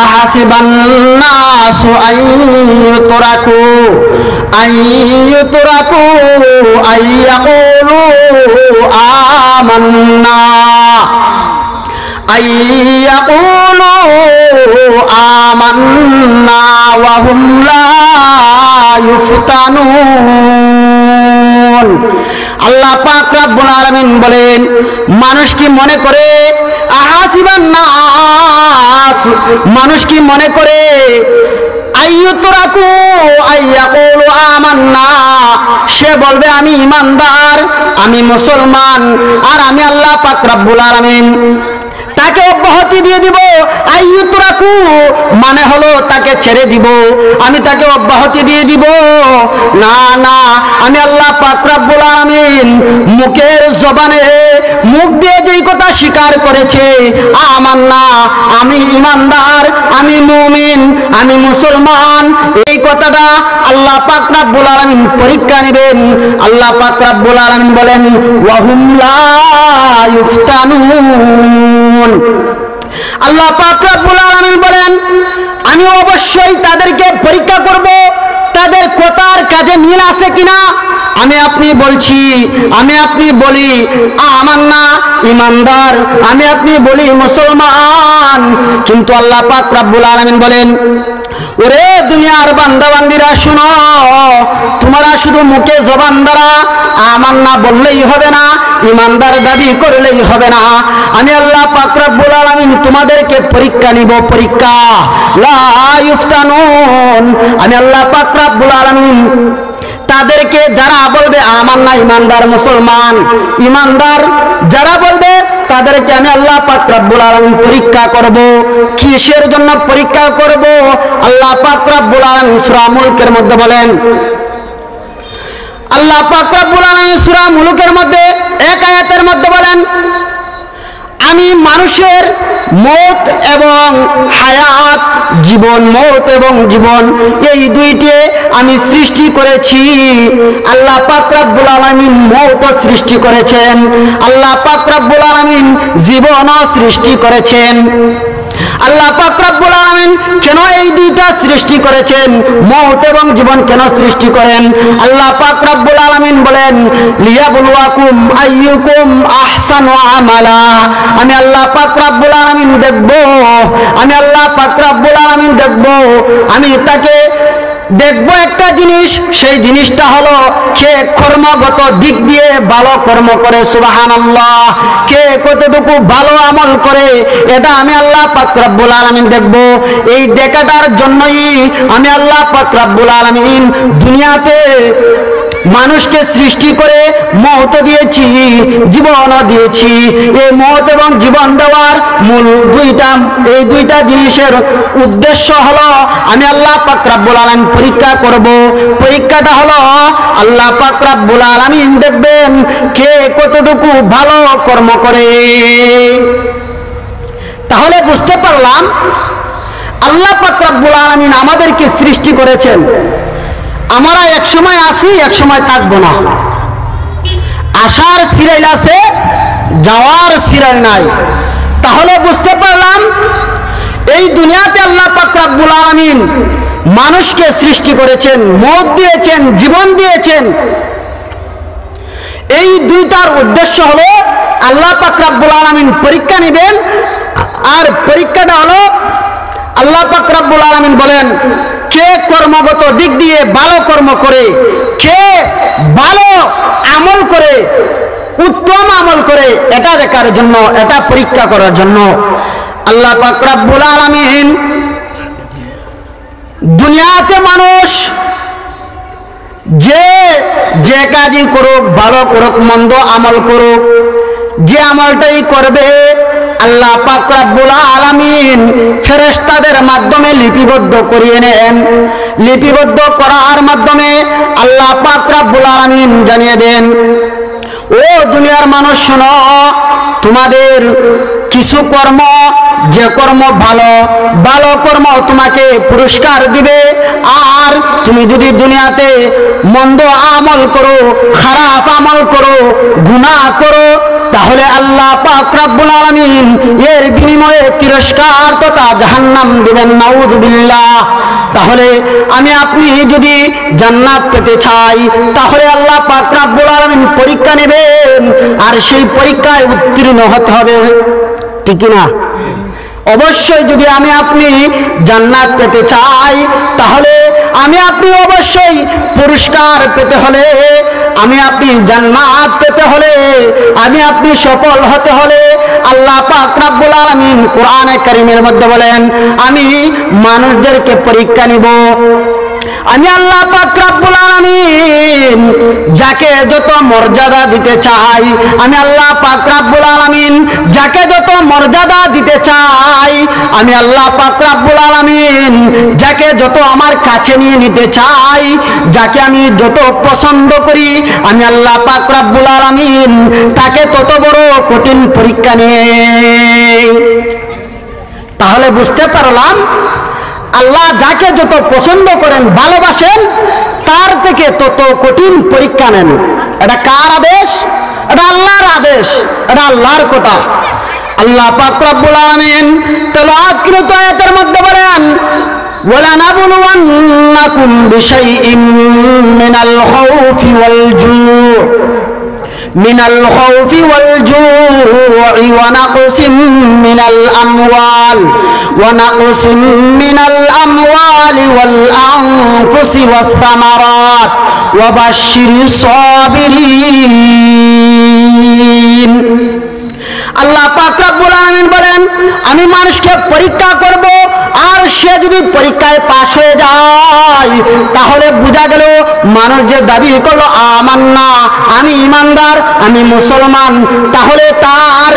আহাসিবান নাসু আইয়ুতরাকু আইয়াকুলু আমান্না ওয়া হুম লা ইফতানুন। আল্লাহ পাক রব্বুল আলামিন বলেন, মানুষ কি মনে করে, আহাসিবান নাস, মানুষ কি মনে করে, আইয়ুতরাকু আইয়াকুলু আমান্না, সে বলবে আমি ঈমানদার, আমি মুসলমান, আর আমি আল্লাহ পাক রব্বুল আলামিন তাকে অব্যাহতি দিয়ে দিব। আইয়ুতরাকু মানে হলো তাকে ছেড়ে দিব, আমি তাকে অব্যাহতি দিয়ে দিব। না না, আমি আল্লাহ পাক রব্বুল আলামিন মুখের জবানে মুখ দিয়ে যেই কথা স্বীকার করেছে, আমান্না, আমি ঈমানদার, আমি মুমিন, আমি মুসলমান, এই কথাটা আল্লাহ পাক রব্বুল আলামিন পরীক্ষা নেবেন। আল্লাহ পাক রব্বুল আলামিন বলেন, ওয়া হুম লা ইফতানুন। আল্লাহ পাক রব্বুল আলামিন বলেন, আমি অবশ্যই তাদেরকে পরীক্ষা করব, তাদের কথার কাজে মিল আছে কিনা। আমি আপনি বলছি, আমি আপনি বলি আমান্না, ঈমানদার, আমি আপনি বলি মুসলমান, কিন্তু আল্লাহ পাক রব্বুল আলামিন বলেন, ওরে দুনিয়ার বান্দা বান্দিরা শুনো, তোমরা শুধু মুখে জবান দ্বারা আমান্না বললেই হবে না, ঈমানদার দাবি করলেই হবে না। আমি আল্লাহ পাক রব্বুল আলামিন তোমাদেরকে পরীক্ষা নিব, পরীক্ষা, লা ইফতানুন। আমি আল্লাহ পাক রব্বুল আলামিন তাদেরকে যারা বলবে আমান্না, ঈমানদার, মুসলমান, ঈমানদার যারা বলবে তাদেরকে আমি আল্লাহ পাক রব্বুল আলামিন পরীক্ষা করব। কিসের জন্য পরীক্ষা করব? আল্লাহ পাক রব্বুল আলামিন সূরা মুলকের মধ্যে বলেন, আল্লাহ পাক রব্বুল আলামিন সূরা মুলকের মধ্যে এক আয়াতের মধ্যে বলেন, আমি মানুষের মৌত এবং হায়াত, জীবন, মৌত এবং জীবন, এই দুইটি আমি সৃষ্টি করেছি। আল্লাহ পাক রব্বুল আলামিন মৌত সৃষ্টি করেছেন, আল্লাহ পাক রব্বুল আলামিন জীবনও সৃষ্টি করেছেন। আল্লাহ পাক রব্বুল আলামিন কেন এই দুইটা সৃষ্টি করেছেন, মৌত এবং জীবন কেন সৃষ্টি করেন? আল্লাহ পাক রব্বুল আলামিন বলেন, লিয়াবলুয়াকুম আইয়ুকুম আহসানু আমালা। আমি আল্লাহ পাক রব্বুল আলামিন দেখব, আমি আল্লাহ পাক রব্বুল আলামিন দেখব, আমি তাকে দেখবো একটা জিনিস, সেই জিনিসটা হলো কে কর্মগত দিক দিয়ে ভালো কর্ম করে, সুবহানাল্লাহ, কে কতটুকু ভালো আমল করে, এটা আমি আল্লাহ পাক রব্বুল আলামিন দেখব। এই দেখাটার জন্যই আমি আল্লাহ পাক রব্বুল আলামিন দুনিয়াতে মানুষকে সৃষ্টি করে মৌত দিয়েছি, জীবনও দিয়েছি। এই মৌত এবং জীবন দেওয়ার মূল এই দুইটা জিনিসের উদ্দেশ্য হলো আমি আল্লাহ পাক রব্বুল আলামিন পরীক্ষা করব। পরীক্ষাটা হলো আল্লাহ পাক রব্বুল আলামিন দেখবেন কে কতটুকু ভালো কর্ম করে। তাহলে বুঝতে পারলাম আল্লাহ পাক রব্বুল আলামিন আমাদেরকে সৃষ্টি করেছেন, আমরা এক সময় আসি, এক সময় থাকবো না। আসার সিরিয়াল আছে, যাওয়ার সিরিয়াল নাই। তাহলে বুঝতে পারলাম এই দুনিয়াতে আল্লাহ পাক রব্বুল আলামিন মানুষকে সৃষ্টি করেছেন, মৌত দিয়েছেন, জীবন দিয়েছেন। এই দুইটার উদ্দেশ্য হলো আল্লাহ পাক রব্বুল আলামিন পরীক্ষা নেবেন। আর পরীক্ষাটা হলো আল্লাহ পাক রব্বুল আলামিন বলেন, কে কর্মগত দিক দিয়ে ভালো কর্ম করে, কে ভালো আমল করে, উত্তম আমল করে, এটা দেখার জন্য, এটা পরীক্ষা করার জন্য আল্লাহ পাক রব্বুল আলামিন দুনিয়াতে মানুষ যে কাজই করুক, ভালো করুক, মন্দ আমল করুক, যে আমলটাই করবে আল্লাহ পাক রব্বুল আলামিন ফেরেশতাদের মাধ্যমে লিপিবদ্ধ করিয়ে নেন। লিপিবদ্ধ করার মাধ্যমে আল্লাহ পাক রব্বুল আলামিন জানিয়ে দেন, ও দুনিয়ার মানুষ শোনো, তোমাদের কিছু কর্ম, যে কর্ম ভালো, ভালো কর্ম তোমাকে পুরস্কার দিবে। আর তুমি যদি দুনিয়াতে মন্দ আমল করো, খারাপ আমল করো, গুনাহ করো, তাহলে আল্লাহ পাক রব্বুল আলামিন এর বিনিময়ে তিরস্কার তথা জাহান্নাম দিবেন, নাউযুবিল্লাহ। তাহলে আমি আপনি যদি জান্নাত পেতে চাই তাহলে আল্লাহ পাক রব্বুল আলামিন পরীক্ষা নেবেন, আর সেই পরীক্ষায় উত্তীর্ণ হতে হবে, ঠিক না? অবশ্যই যদি আমি আপনি জান্নাত পেতে চাই তাহলে আমি আপনি অবশ্যই পুরস্কার পেতে হলে, আমি আপনি জান্নাত পেতে হলে, আমি আপনি সফল হতে হলে আল্লাহ পাক রব্বুল আলামিন কোরআনে কারীমের মধ্যে বলেন, আমি মানুষদেরকে পরীক্ষা নিব। আমি আল্লাহ পাক রব্বুল আলামিন যাকে যত মর্যাদা দিতে চাই, আমি আল্লাহ পাক রব্বুল আলামিন যাকে যত মর্যাদা দিতে চাই, আমি আল্লাহ পাক রব্বুল আলামিন যাকে যত আমার কাছে নিয়ে নিতে চাই, যাকে আমি যত পছন্দ করি, আমি আল্লাহ পাক রব্বুল আলামিন তাকে তত বড় কঠিন পরীক্ষা নেই। তাহলে বুঝতে পারলাম আল্লাহ যাকে যত পছন্দ করেন, ভালোবাসেন, তার থেকে তত কঠিন পরীক্ষা নেন। এটা কার আদেশ? এটা আল্লাহর আদেশ, এটা আল্লাহর কথা। আল্লাহ পাক রব্বুল আলামিন তেলাওয়াতকৃত আয়াতের মধ্যে বলেন, ওয়ালানাবলুওয়ান্নাকুম বিশাইইম মিনাল খাউফি ওয়াল জু' من الخوف والجوع ونقص من الأموال والأنفس والثمرات وبشر الصابرين। আল্লাহ পাক রব্বুল আলামিন বলেন, আমি মানুষকে পরীক্ষা করব, আর সে যদি পরীক্ষায় পাশ হয়ে যায় তাহলে বোঝা গেল মানুষ যে দাবি করলো আমান্না, আমি ইমানদার, আমি মুসলমান, তাহলে তার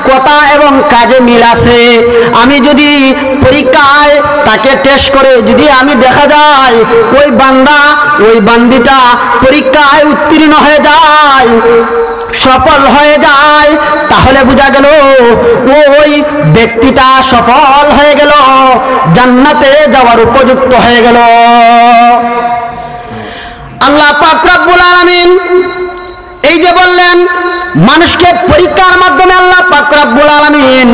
কথা এবং কাজে মিল আছে। আমি যদি পরীক্ষায় তাকে টেস্ট করে যদি আমি দেখা যায় ওই বান্দা ওই বান্দিটা পরীক্ষায় উত্তীর্ণ হয়ে যায়, সফল হয়ে যায়, তাহলে বোঝা গেল ওই ব্যক্তিটা সফল হয়ে গেল, জান্নাতে যাওয়ার উপযুক্ত হয়ে গেল। আল্লাহ পাক রব্বুল আলামিন এই যে বললেন মানুষকে পরীক্ষার মাধ্যমে আল্লাহ পাক রব্বুল আলামিন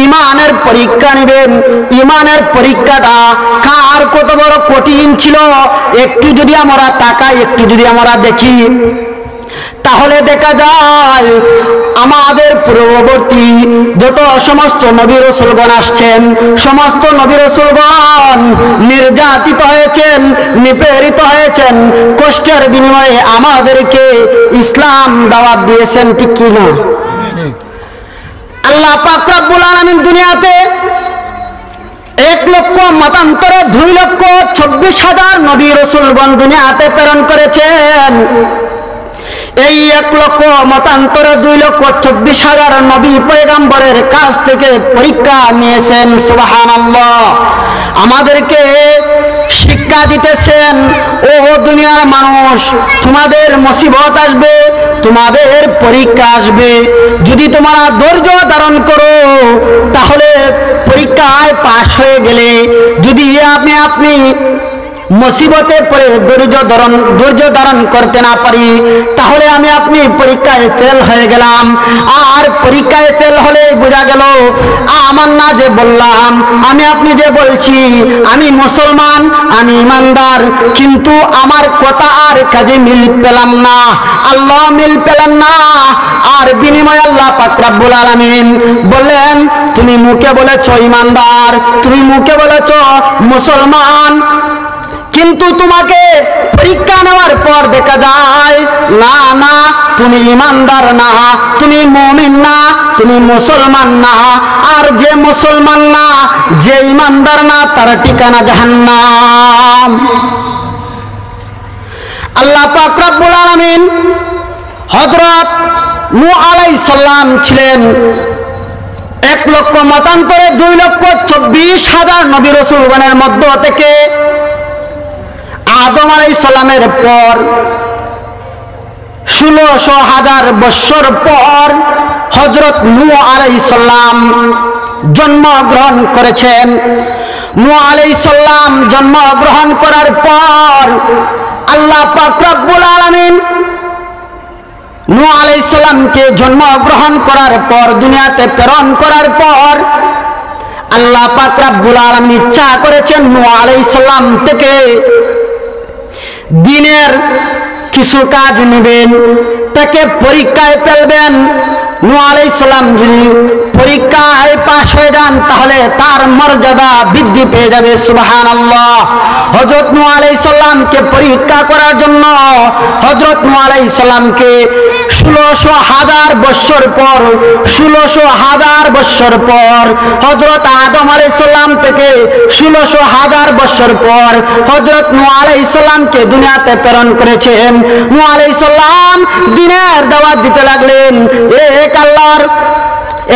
ঈমানের পরীক্ষা নেবেন। ঈমানের পরীক্ষাটা কার কত বড় কঠিন ছিল একটু যদি আমরা তাকাই, একটু যদি আমরা দেখি, তাহলে দেখা যায় আমাদের পূর্ববর্তী যত সমস্ত নবী রাসূলগণ আসছেন, সমস্ত নবী রাসূলগণ নির্যাতিত হয়েছেন, নিপীড়িত হয়েছেন, কষ্টের বিনিময়ে আমাদেরকে ইসলাম দাওয়াত দিয়েছেন, ঠিক কি না? আল্লাহ পাক রব্বুল আলামিন দুনিয়াতে 1,00,000 মতান্তরে 2,24,000 নবী রাসূলগণ দুনিয়াতে প্রেরণ করেছেন। এই 1,00,000 মতান্তরে 2,24,000 নবী পয়গম্বরের কাছ থেকে পরীক্ষা নিয়েছেন। সুবহানাল্লাহ। আমাদেরকে শিক্ষা দিতেছেন, ও দুনিয়ার মানুষ, তোমাদের মুসিবত আসবে, তোমাদের পরীক্ষা আসবে, যদি তোমরা ধৈর্য ধারণ করো তাহলে পরীক্ষায় পাশ হয়ে গেলে, যদি আপনি মুসিবতের পরে ধৈর্য ধারণ করতে না পারি তাহলে আমি আপনি পরীক্ষায় ফেল হয়ে গেলাম। আর পরীক্ষায় ফেল হলে বোঝা গেল আমার না যে বললাম, আমি আপনি যে বলছি আমি মুসলমান, আমি ইমানদার, কিন্তু আমার কথা আর কাজে মিল পেলাম না, আল্লাহ মিল পেলেন না। আর বিনিময়ে আল্লাহ পাক রব্বুল আলামিন বললেন, তুমি মুখে বলেছো ইমানদার, তুমি মুখে বলেছো মুসলমান, কিন্তু তোমাকে পরীক্ষা নেওয়ার পর দেখা যায় না না তুমি ইমানদার না, তুমি মুমিন না, তুমি মুসলমান না। আর যে মুসলমান না, যে ইমানদার না, তার ঠিকানা জাহান্নাম। আল্লাহ পাক রব্বুল আলামিন হযরত নূহ আলাইহিস সালাম ছিলেন 1,00,000 মতান্তরে 2,24,000 নবী রাসূলগণের মধ্য থেকে আদম আলাইহিস সালামের পর 16,000 বছর পর হযরত নূহ আলাইহিস সালাম জন্মগ্রহণ করেছেন। নূহ আলাইহিস সালাম জন্মগ্রহণ করার পর আল্লাহ পাক রব্বুল আলামিন নূহ আলাইহিস সালামকে জন্মগ্রহণ করার পর, দুনিয়াতে প্রেরণ করার পর আল্লাহ পাক রব্বুল আলামিন ইচ্ছা করেছেন নূহ আলাইহিস সালাম থেকে দ্বীনের কিছু কাজ নেবেন, তাকে পরীক্ষায় ফেলবেন। নূহ আলাইহিস সালাম যদি পরীক্ষায় পাশ হয়ে যান তাহলে তার মর্যাদা বৃদ্ধি পেয়ে যাবে। সুবহানাল্লাহ। হযরত নূহ আলাইহিস সালামকে পরীক্ষা করার জন্য হযরত নূহ আলাইহিস সালামকে 16,000 বছর পর 16,000 বছর পর হযরত আদম আলাইহিস সালাম থেকে 16,000 বছর পর হযরত নূহ আলাইহিস সালামকে দুনিয়াতে প্রেরণ করেছেন। নূহ আলাইহিস সালাম দ্বীনের দাওয়াত দিতে লাগলেন, এক আল্লাহর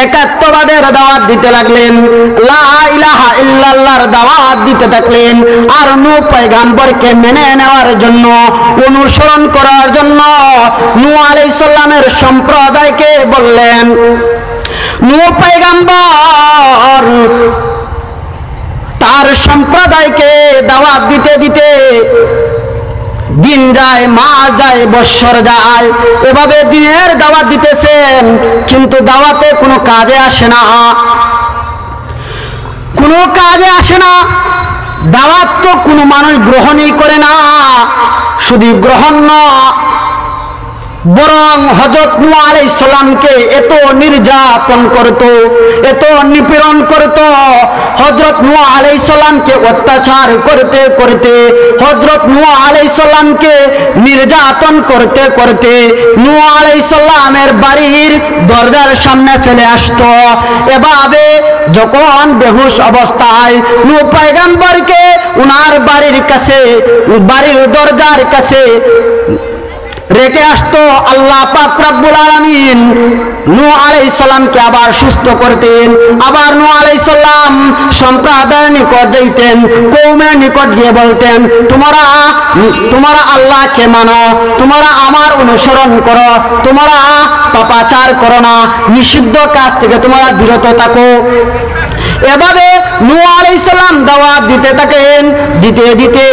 একাত্মবাদের দাওয়াত দিতে লাগলেন, লা ইলাহা ইল্লাল্লাহর দাওয়াত দিতে থাকলেন। আর নূহ পয়গম্বরকে মেনে নেওয়ার জন্য, অনুসরণ করার জন্য নূহ আলাইহিস সালামের সম্প্রদায়কে বললেন। নূহ পয়গম্বর তার সম্প্রদায়কে দাওয়াত দিতে দিতে দিন যায়, মাস যায়, বৎসর যায়, এভাবে দিনের দাওয়াত দিতেছেন, কিন্তু দাওয়াতে কোনো কাজে আসে না, কোনো কাজে আসে না। দাওয়াত তো কোনো মানুষ গ্রহণই করে না। শুধু গ্রহণ না, বরং হযরত নূহ আলাইহিস সালামকে এত নির্যাতন করত, এত নিপীড়ন করত। হযরত নূহ আলাইহিস সালামকে অত্যাচার করতে করতে, হযরত নূহ আলাইহিস সালামকে নির্যাতন করতে করতে নূহ আলাইহিস সালামের বাড়ির দরজার সামনে ফেলে আসতো। এভাবে যখন বেহুশ অবস্থায় নূহ পয়গম্বরকে উনার বাড়ির কাছে, বাড়ির দরজার কাছে রেখে আসতো, আল্লাহ পাক রব্বুল আলামিন নূহ আলাইহিস সালামকে আবার সুস্থ করতেন। আবার নূহ আলাইহিস সালাম সম্প্রদায়ের নিকট যাইতেন, কওমের নিকট গিয়ে বলতেন, তোমরা আল্লাহকে মানো, তোমরা আমার অনুসরণ করো, তোমরা পাপাচার করো না, নিষিদ্ধ কাজ থেকে তোমরা বিরত থাকো। এভাবে নূহ আলাইহিস সালাম দাওয়াত দিতে থাকেন। দিতে দিতে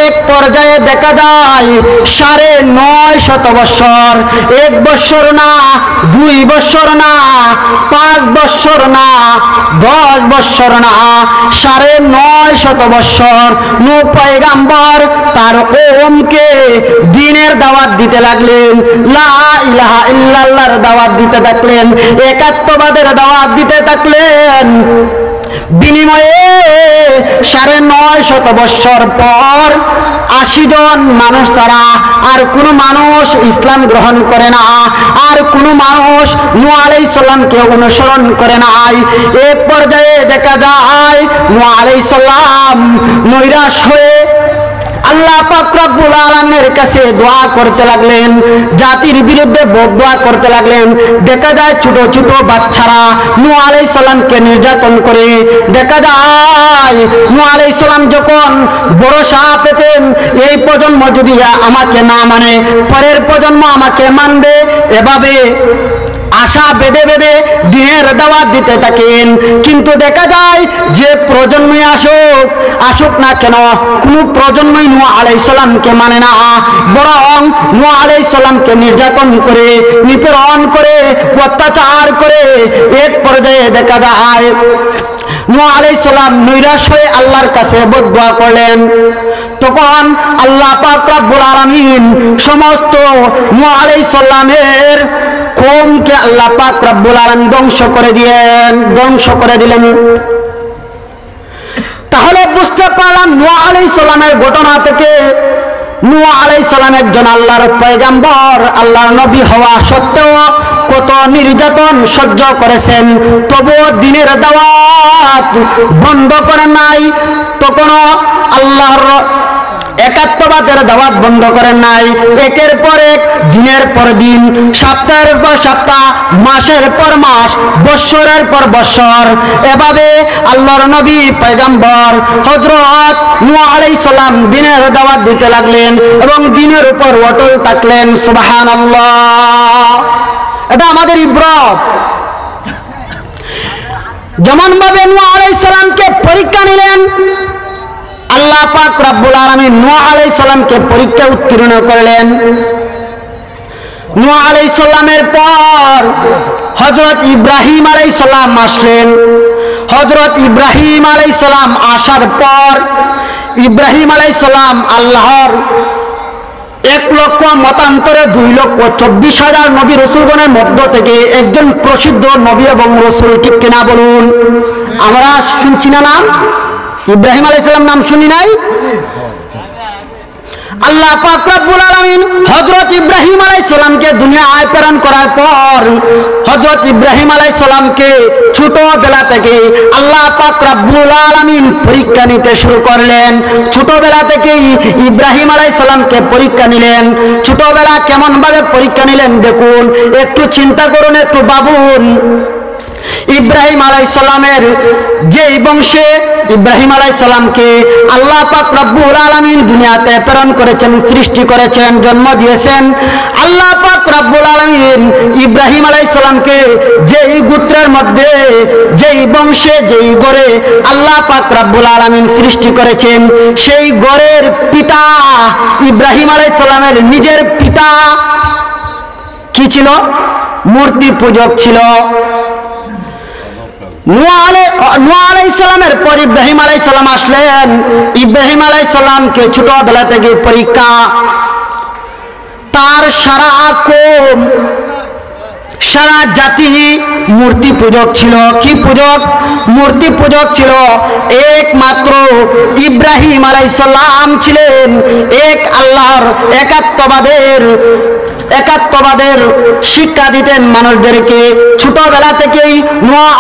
এক পর্যায়ে দেখা যায় 950 বছর, 1 বছর না, 2 বছর না, 5 বছর না, 10 বছর না, 950 বছর নূহ পয়গম্বর তার কওমকে দ্বীনের দাওয়াত দিতে লাগলেন, লা ইলাহা ইল্লাল্লাহর দাওয়াত দিতে থাকলেন, একাত্মবাদের দাওয়াত দিতে থাকলেন। বিনিময়ে 950 বছর পর 80 জন মানুষ ছাড়া আর কোনো মানুষ ইসলাম গ্রহণ করে না, আর কোনো মানুষ নূহ আলাইহিস সালামকে অনুসরণ করে নাই। এক পর্যায়ে দেখা যায় নূহ আলাইহিস সালাম নৈরাশ হয়ে আল্লাহ পাক রব্বুল আলামিনের কাছে দোয়া করতে লাগলেন, জাতির বিরুদ্ধে বদদোয়া করতে লাগলেন। দেখা যায় ছোট ছোট বাচ্চারা নূহ আলাইহিস সালামকে নির্যাতন করে। দেখা যায় নূহ আলাইহিস সালাম যখন ভরসা পেতেন, এই প্রজন্ম যদি আমাকে না মানে পরের প্রজন্ম আমাকে মানবে, এভাবে আশা বেঁধে বেঁধে দ্বীনের দাওয়াত দিতে থাকেন। কিন্তু দেখা যায় যে প্রজন্মই আসুক না কেন, কোনো প্রজন্মই নূহ আলাইহিস সালামকে মানে না, বরং নূহ আলাইহিস সালামকে নির্যাতন করে, নিপীড়ন করে, অত্যাচার করে। এক পর্যায়ে দেখা যায় নূহ আলাইহিস সালাম নৈরাশ হয়ে আল্লাহর কাছে বদদোয়া করলেন। তখন আল্লাহ পাক রব্বুল আলামিন সমস্ত নূহ আলাইহিস সালামের কওমকে আল্লাহ পাক রব্বুল আলামিন ধ্বংস করে দিলেন। তাহলে বুঝতে পারলাম নূহ আলাইহিস সালামের ঘটনা থেকে নূহ আলাইহিস সালাম একজন আল্লাহর পয়গম্বর, আল্লাহর নবী হওয়া সত্ত্বেও কত নির্যাতন সহ্য করেছেন, তবুও দ্বীনের দাওয়াত বন্ধ করেন নাই। তখনও আল্লাহর একাত্মবাদের দাওয়াত বন্ধ করেন নাই। একের পর এক, দিনের পর দিন, সপ্তাহের পর সপ্তাহ, মাসের পর মাস, বৎসরের পর বৎসর, এভাবে আল্লাহর নবী পয়গম্বর হযরত নূহ আলাইহিস সালাম দ্বীনের দাওয়াত দিতে লাগলেন এবং দ্বীনের উপর অটল থাকলেন। সুবহানাল্লাহ। এটা আমাদের ইবরত। যেমন ভাবে নূহ আলাইহিস সালামকে পরীক্ষা নিলেন, আল্লাহ পাক রব্বুল আলামিন নূহ আলাইহিস সালামকে পরীক্ষা উত্তীর্ণ করলেন। নূহ আলাইহিস সালামের পর হযরত ইব্রাহিম আলাইহিস সালাম আসলেন। হযরত ইব্রাহিম আলাইহিস সালাম আসার পর ইব্রাহিম আলাইহিস সালাম আল্লাহর 1,00,000 মতান্তরে 2,24,000 নবী রসুলগণের মধ্য থেকে একজন প্রসিদ্ধ নবী এবং রসুল, ঠিক কিনা বলুন? আমরা শুনছি না নাম? ইব্রাহিম আলাইহিস সালাম নাম শুনি নাই? আল্লাহ পাক রব্বুল আলামিন হযরত ইব্রাহিম আলাইহিস সালামকে দুনিয়ায় প্রেরণ করার পর হযরত ইব্রাহিম আলাইহিস সালামকে ছোটবেলা থেকে আল্লাহ পাক রব্বুল আলামিন পরীক্ষা নিতে শুরু করলেন। ছোটবেলা থেকেই ইব্রাহিম আলাইহিস সালামকে পরীক্ষা নিলেন। ছোটবেলা কেমন ভাবে পরীক্ষা নিলেন দেখুন, একটু চিন্তা করুন, একটু ভাবুন। ইব্রাহিম আলাইহিস সালামের যেই বংশে ইব্রাহিম আলাইহিস সালামকে আল্লাহ পাক রব্বুল আলামিন দুনিয়াতে প্রেরণ করেছেন, সৃষ্টি করেছেন, জন্ম দিয়েছেন। আল্লাহ পাক রব্বুল আলামিন ইব্রাহিম আলাইহিস সালামকে যেই গোত্রের মধ্যে, যেই বংশে, যেই গড়ে আল্লাহ পাক রব্বুল আলামিন সৃষ্টি করেছেন, সেই গড়ের পিতা ইব্রাহিম আলাইহিস সালামের নিজের পিতা কি ছিল? মূর্তি পূজক ছিল। নূহ আলাইহিস সালামের পর ইব্রাহিম আলাইহিস সালাম আসলেন। ইব্রাহিম আলাইহিস সালামকে ছোটবেলা থেকে পরীক্ষা। তার সারা কওম, সারা জাতি মূর্তি পূজক ছিল। কি পূজক? মূর্তি পূজক ছিল। একমাত্র ইব্রাহিম আলাইহিস সালাম ছিলেন এক আল্লাহর একাত্মবাদের শিক্ষা দিতেন মানুষদেরকে। ছোটবেলা থেকেই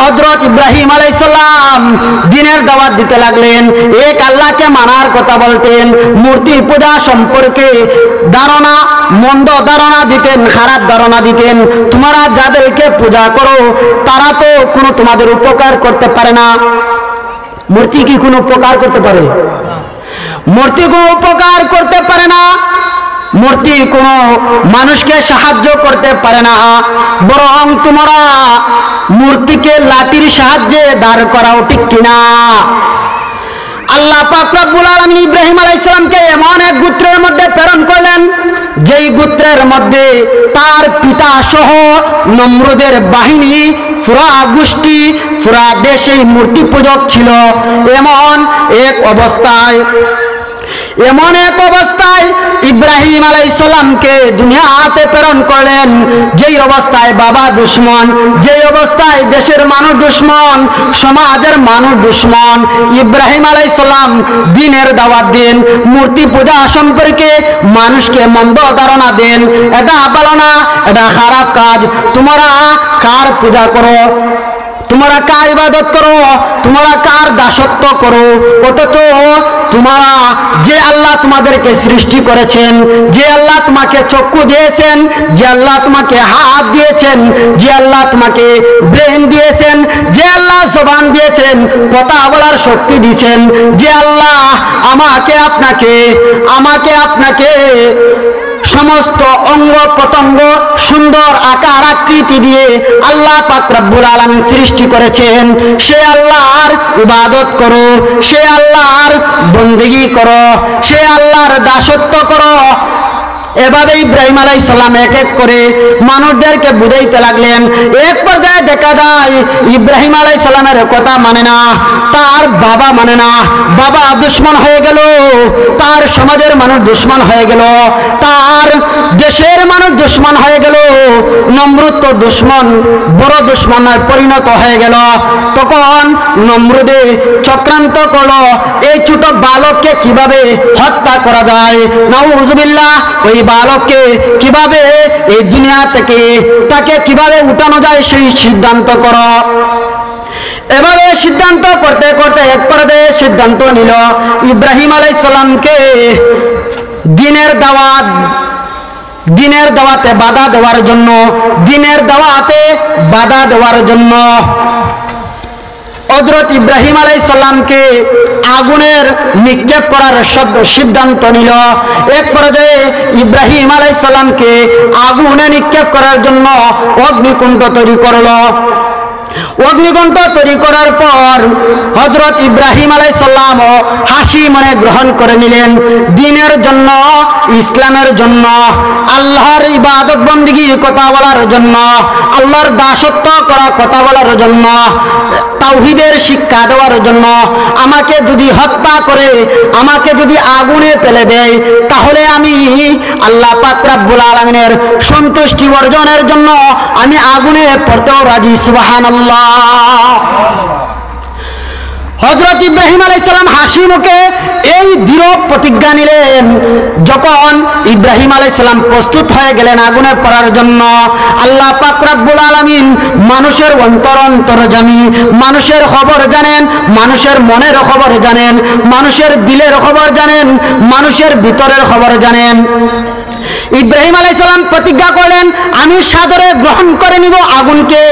হযরত ইব্রাহিম আলাইহিস সালাম দ্বীনের দাওয়াত দিতে লাগলেন, এক আল্লাহকে মানার কথা বলতেন। মূর্তি পূজা সম্পর্কে ধারণা, মন্দ ধারণা দিতেন, খারাপ ধারণা দিতেন। তোমরা যাদেরকে পূজা করো তারা তো কোনো তোমাদের উপকার করতে পারে না। মূর্তি কি কোনো উপকার করতে পারে? মূর্তি কোনো উপকার করতে পারে না। মূর্তি কোনো মানুষকে সাহায্য করতে পারে না। বরং তোমরা মূর্তিকে লাঠির সাহায্যে দাঁড় করাও, ঠিক কিনা? আল্লাহ পাক রব্বুল আলামিন ইব্রাহিম আলাইহিস সালামকে এমন এক গোত্রের মধ্যে প্রেরণ করলেন, যেই গোত্রের মধ্যে তার পিতা সহ নমরুদের বাহিনী, পুরা গোষ্ঠী, পুরা দেশে মূর্তি পূজক ছিল। এমন এক অবস্থায় ইব্রাহিম আলাইহিস সালামকে দুনিয়াতে প্রেরণ করলেন, যেই অবস্থায় বাবা দুশ্মন, যেই অবস্থায় দেশের মানুষ দুশ্মন, সমাজের মানুষ দুশ্মন। ইব্রাহিম আলাইহিস সালাম দ্বীনের দাওয়াত দেন, মূর্তি পূজা সম্পর্কে মানুষকে মন্দ ধারণা দেন, এটা ভালো না, এটা খারাপ কাজ। তোমরা কার পূজা করো, তোমরা কার ইবাদত করো, তোমরা কার দাসত্ব করো? অথচ তোমরা যে আল্লাহ তোমাদেরকে সৃষ্টি করেছেন, যে আল্লাহ তোমাকে চক্ষু দিয়েছেন, যে আল্লাহ তোমাকে হাত দিয়েছেন, যে আল্লাহ তোমাকে ব্রেন দিয়েছেন, যে আল্লাহ জবান দিয়েছেন, কথা বলার শক্তি দিয়েছেন, যে আল্লাহ আমাকে আপনাকে সমস্ত অঙ্গ প্রত্যঙ্গ সুন্দর আকার আকৃতি দিয়ে আল্লাহ পাক রব্বুল আলামিন সৃষ্টি করেছেন, সে আল্লাহর ইবাদত করো, সে আল্লাহর বন্দেগী করো, সে আল্লাহর দাসত্ব করো। এভাবে ইব্রাহিম আলাইহিস সালাম এক এক করে মানুষদেরকে বুঝাইতে লাগলেন। এক পর্যায়ে দেখা যায় ইব্রাহিম আলাইহিস সালামের কথা মানে না, তার বাবা মানে না। বাবা দুশ্মন হয়ে গেল, তার সমাজের মানুষ দুশ্মন হয়ে গেল, তার দেশের মানুষ দুশ্মন হয়ে গেল। নমরুদ তো দুশ্মন, বড় দুশ্মনে পরিণত হয়ে গেল। তখন নমরুদে চক্রান্ত করলো, এই ছোট বালককে কিভাবে হত্যা করা যায়। নাউযুবিল্লাহ, ওই বালককে কিভাবে এই দুনিয়া থেকে তাকে কিভাবে উঠানো যায় সেই সিদ্ধান্ত করো। এভাবে সিদ্ধান্ত করতে করতে এক পর্যায়ে সিদ্ধান্ত নিল ইব্রাহিম আলাইহিস সালামকে দ্বীনের দাওয়াতে বাধা দেওয়ার জন্য হযরত ইব্রাহিম আলাইহিস সালামকে আগুনের নিক্ষেপ করার সিদ্ধান্ত নিল। এক পর্যায়ে ইব্রাহিম আলাইহিস সালামকে আগুনে নিক্ষেপ করার জন্য অগ্নিকুণ্ড তৈরি করলো। অগ্নিকণ্ঠ তৈরি করার পর হযরত ইব্রাহিম আলাইহিস সালাম হাসি মনে গ্রহণ করে নিলেন। দ্বীনের জন্য, ইসলামের জন্য, আল্লাহর ইবাদত বন্দেগী কথা বলার জন্য, আল্লাহর দাসত্ব করা কথা বলার জন্য, তাওহীদের শিক্ষা দেওয়ার জন্য আমাকে যদি হত্যা করে, আমাকে যদি আগুনে ফেলে দেয়, তাহলে আমি আল্লাহ পাক রব্বুল আলামিনের সন্তুষ্টি অর্জনের জন্য আমি আগুনে পড়তেও রাজি। সুবহানাল্লাহ। হযরত ইব্রাহিম আলাইহিস সালাম হাসি মুখে এই দৃঢ় প্রতিজ্ঞা নিলেন। যখন ইব্রাহিম আলাইহিস সালাম প্রস্তুত হয়ে গেলেন আগুনে পড়ার জন্য, আল্লাহ পাক রব্বুল আলামিন মানুষের অন্তরজামি, মানুষের খবর জানেন, মানুষের মনের খবর জানেন, মানুষের দিলের খবর জানেন, মানুষের ভিতরের খবর জানেন। ইব্রাহিম আলাইহিস সালাম প্রতিজ্ঞা করলেন, আমি সাদরে গ্রহণ করে নিব আগুনকে,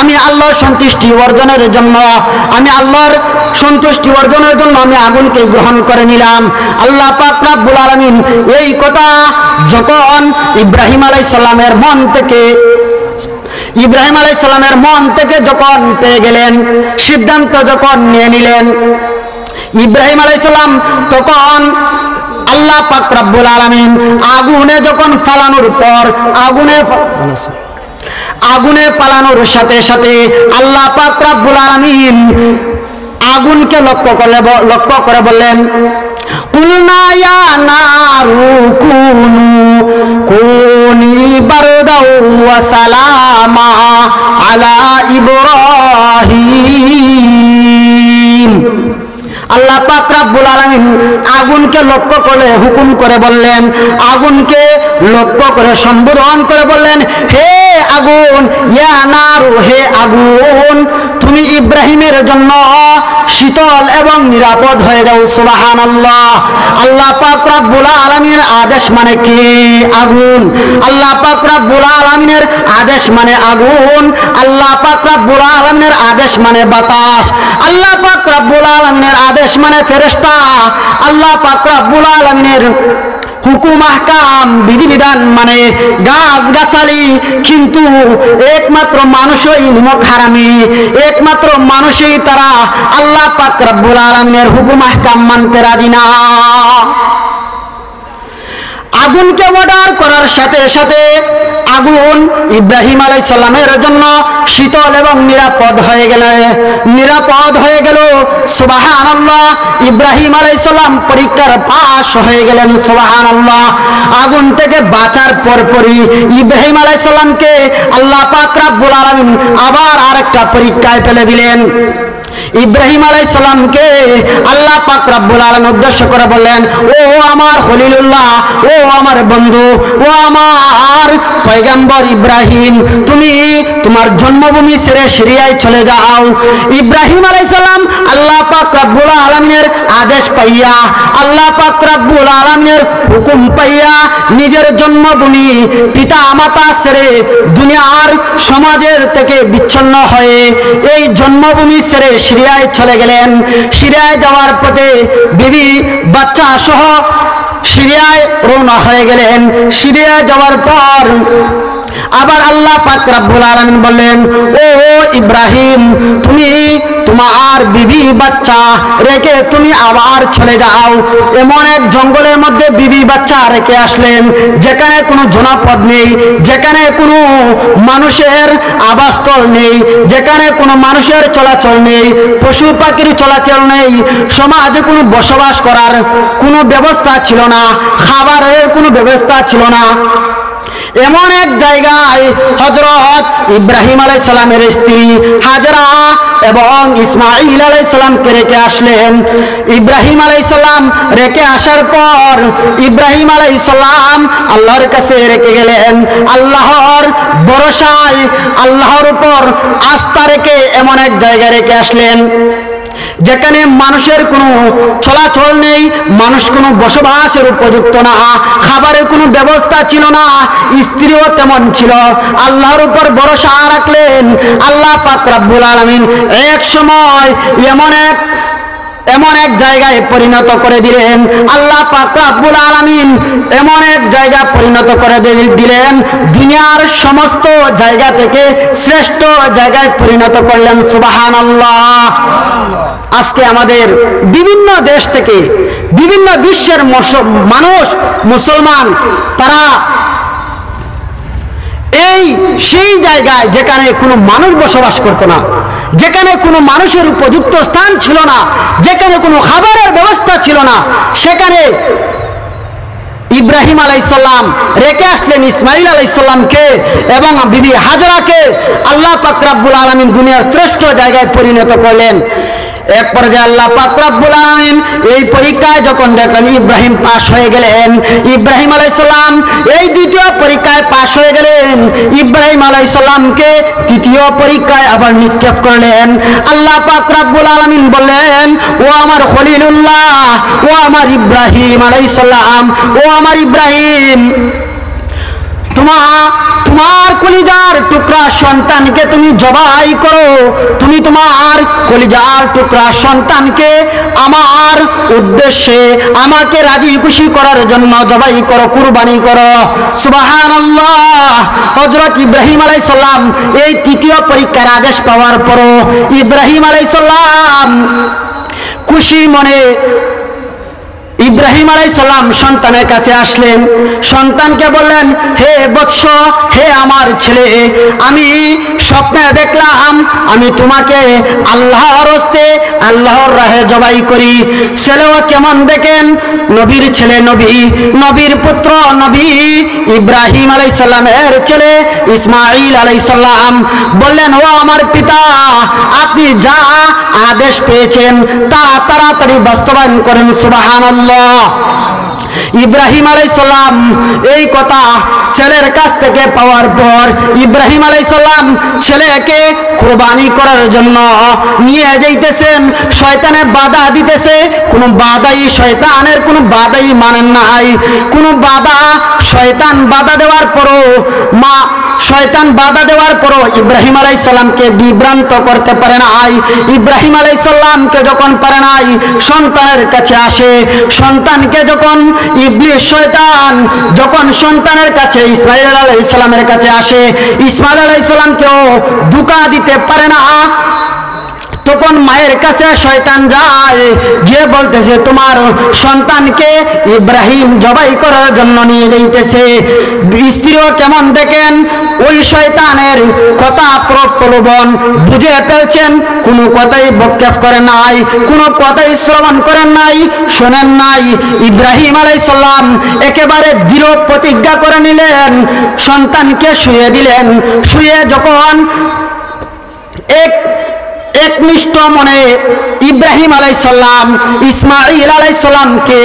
আমি আল্লাহর সন্তুষ্টি অর্জনের জন্য, আমি আল্লাহর সন্তুষ্টি অর্জনের জন্য আমি আগুনকে গ্রহণ করে নিলাম। আল্লাহ পাক রব্বুল আলামিন এই কথা যখন ইব্রাহিম আলাইহিস সালামের মন থেকে যখন পেয়ে গেলেন, সিদ্ধান্ত যখন নিয়ে নিলেন, ইব্রাহিম আলাইহিস সালাম তখন আল্লাহ পাক রব্বুল আলামিন আগুনে যখন ফালানোর পর, আগুনে পালানোর সাথে সাথে আল্লাহ পাক রব্বুল আলামিন আগুনকে লক্ষ্য করে বললেন, কুলনা ইয়া নারু কুনি বারদাও ওয়া সালামা আলা ইব্রাহিম। আল্লাহ পাক রব্বুল আলামিন আগুনকে লক্ষ্য করে হুকুম করে বললেন, আগুনকে লক্ষ্য করে সম্বোধন করে বললেন, হে আগুন, ইয়া নারু, হে আগুন, তুমি ইব্রাহিমের জন্য শীতল এবং নিরাপদ হয়ে যাও। সুবহানাল্লাহ। আল্লাহ পাক রব্বুল আলামিনের আদেশ মানে কি? আগুন। আল্লাহ পাক রব্বুল আলামিনের আদেশ মানে আগুন। আল্লাহ পাক রব্বুল আলামিনের আদেশ মানে বাতাস। আল্লাহ পাক রব্বুল আলামিনের আদেশ মানে ফেরেশতা। আল্লাহ পাক রব্বুল আলামিনের হুকুম আহকাম বিধিবিধান মানে গাছ গাছালি। কিন্তু একমাত্র মানুষই নিমক হারামি, একমাত্র মানুষই তারা আল্লাহ পাক রব্বুল আলামিনের হুকুম আহকাম মানতে রাজি না। আগুনকে অর্ডার করার সাথে সাথে আগুন ইব্রাহিম আলাইহিস সালামের জন্য শীতল এবং নিরাপদ হয়ে গেল। সুবহানাল্লাহ। ইব্রাহিম আলাইহিস সালাম পরীক্ষার পাশ হয়ে গেলেন। সুবহানাল্লাহ। আগুন থেকে বাঁচার পরপরই ইব্রাহিম আলাইহিস সালামকে আল্লাহ পাক রব্বুল আলামিন আবার আরেকটা পরীক্ষায় ফেলে দিলেন। ইব্রাহিম আলাইহিস সালামকে আল্লাহ পাক রব্বুল আলামিন উদ্দেশ্য করে বললেন, ও আমার খলিলুল্লাহ, ও আমার বন্ধু, ও আমার পয়গম্বর ইব্রাহিম, তুমি তোমার জন্মভূমি ছেড়ে সিরিয়ায় চলে যাও। ইব্রাহিম আলাইহিস সালাম আল্লাহ পাক রব্বুল আলামিনের আদেশ পাইয়া, আল্লাহ পাক রব্বুল আলামিনের হুকুম পাইয়া নিজের জন্মভূমি পিতা মাতা ছেড়ে দুনিয়ার সমাজের থেকে বিচ্ছিন্ন হয়ে এই জন্মভূমি ছেড়ে সিরিয়ায় চলে গেলেন। সিরিয়ায় যাওয়ার পথে বিবি বাচ্চা সহ সিরিয়ায় রওনা হয়ে গেলেন। সিরিয়ায় যাওয়ার পর আবার আল্লাহ পাক রব্বুল আলামিন বললেন, ও ইব্রাহিম, তুমি তোমার বিবি বাচ্চা রেখে তুমি আবার চলে যাও। এমন এক জঙ্গলের মধ্যে বিবি বাচ্চা রেখে আসলেন, যেখানে কোনো জনপদ নেই, যেখানে কোনো মানুষের আবাসস্থল নেই, যেখানে কোনো মানুষের চলাচল নেই, পশু পাখির চলাচল নেই, সমাজে কোনো বসবাস করার কোনো ব্যবস্থা ছিল না, খাবারের কোনো ব্যবস্থা ছিল না। এমন এক জায়গায় হযরত ইব্রাহিম আলাইহিস সালামের স্ত্রী হাজরা এবং ইসমাঈল আলাইহিস সালামকে রেখে আসলেন। ইব্রাহিম আলাইহিস সালাম রেখে আসার পর ইব্রাহিম আলাইহিস সালাম আল্লাহর কাছে রেখে গেলেন। আল্লাহর ভরসায়, আল্লাহর উপর আস্থা রেখে এমন এক জায়গায় রেখে আসলেন যেখানে মানুষের কোনো চলাচল নেই, মানুষ কোনো বসবাসের উপযুক্ত না, খাবারের কোনো ব্যবস্থা ছিল না, স্ত্রীও তেমন ছিল। আল্লাহর উপর ভরসা রাখলেন। আল্লাহ পাক রব্বুল আলামিন এক সময় এমন এক এমন এক জায়গায় পরিণত করে দিলেন। আল্লাহ পাক রব্বুল আলামিন এমন এক জায়গা পরিণত করে দিলেন, দুনিয়ার সমস্ত জায়গা থেকে শ্রেষ্ঠ জায়গায় পরিণত করলেন। সুবহানাল্লাহ। আজকে আমাদের বিভিন্ন দেশ থেকে, বিভিন্ন বিশ্বের মানুষ, মুসলমান, তারা সেই জায়গায় যেখানে কোনো মানুষ বসবাস করতো না, যেখানে কোনো মানুষের উপযুক্ত স্থান ছিল না, যেখানে কোনো খাবারের ব্যবস্থা ছিল না, সেখানে ইব্রাহিম আলাইহিস সালাম রেখে আসলেন ইসমাইল আলাইহিস সালামকে এবং বিবি হাজরাকে। আল্লাহ পাক রব্বুল আলামিন দুনিয়ার শ্রেষ্ঠ জায়গায় পরিণত করলেন। এক পর্যায়ে আল্লাহ পাক রব্বুল আলামিন এই পরীক্ষায় যখন দেখলেন ইব্রাহিম পাশ হয়ে গেলেন, ইব্রাহিম আলাইহিস সালাম এই দ্বিতীয় পরীক্ষায় পাশ হয়ে গেলেন, ইব্রাহিম আলাইহিস সালামকে তৃতীয় পরীক্ষায় আবার নিক্ষেপ করলেন। আল্লাহ পাক রব্বুল আলামিন বললেন, ও আমার খলিলুল্লাহ, ও আমার ইব্রাহিম আলাইহিস সালাম, ও আমার ইব্রাহিম, তোমার কলিজার টুকরা সন্তানকে তুমি জবাই করো, তুমি তোমার কলিজার টুকরা সন্তানকে আমার উদ্দেশ্যে, আমাকে রাজি খুশি করার জন্য জবাই করো, কুরবানি করো। সুবহানাল্লাহ। হযরত ইব্রাহিম আলাইহিস সালাম এই তৃতীয় পরীক্ষার আদেশ পাওয়ার পরও ইব্রাহিম আলাইহিস সালাম খুশি মনে ইব্রাহিম আলাইহিস সালাম সন্তানের কাছে আসলেন, সন্তানকে বললেন, হে বৎস, হে আমার ছেলে, আমি স্বপ্নে দেখলাম আমি তোমাকে আল্লাহর হস্তে আল্লাহর রাহে জবাই করি। ছেলেও কেমন দেখেন, নবীর ছেলে, নবীর পুত্র নবী ইব্রাহিম আলাইহিস সালামের ছেলে ইসমাঈল আলাইহিস সালাম বললেন, ও আমার পিতা, আপনি যা আদেশ পেয়েছেন তা তাড়াতাড়ি বাস্তবায়ন করেন। সুবহানাল্লাহ। ইব্রাহিম আলাইহিস সালাম এই কথা ছেলের কাছ থেকে পাওয়ার পর ইব্রাহিম আলাইহিস সালাম ছেলেকে কুরবানি করার জন্য নিয়ে যাইতেছেন। শয়তানে বাধা দিতেছে, কোনো বাধাই শয়তানের কোনো বাধাই মানেন নাই। কোনো বাধা শয়তান বাধা দেওয়ার পরও শয়তান বাধা দেওয়ার পরও ইব্রাহিম আলাইহিস সালামকে বিভ্রান্ত করতে পারে নাই। ইব্রাহিম আলাইহিস সালামকে যখন পারে নাই, সন্তানের কাছে আসে। সন্তানকে যখন ইবলিস শয়তান যখন সন্তানের কাছে ইসমাঈল আলাইহিস সালামের কাছে আসে, ইসমাঈল আলাইহিস সালামকেও ধোঁকা দিতে পারে না। তখন মায়ের কাছে শয়তান যায়, গিয়ে বলতেছে, তোমার সন্তানকে ইব্রাহিম জবাই করার জন্য নিয়ে যাইতেছে। স্ত্রীও কেমন দেখেন, ওই শয়তানের কথা প্রলোভন বুঝে ফেলছেন, কোনো কথাই বক্ষেপ করে নাই, কোনো কথাই শ্রবণ করেন নাই, শোনেন নাই। ইব্রাহিম আলাইহিস সালাম একেবারে দৃঢ় প্রতিজ্ঞা করে নিলেন, সন্তানকে শুয়ে দিলেন। শুয়ে যখন একনিষ্ঠ মনে ইব্রাহিম আলাইহিস সালাম ইসমাঈল আলাইহিস সালামকে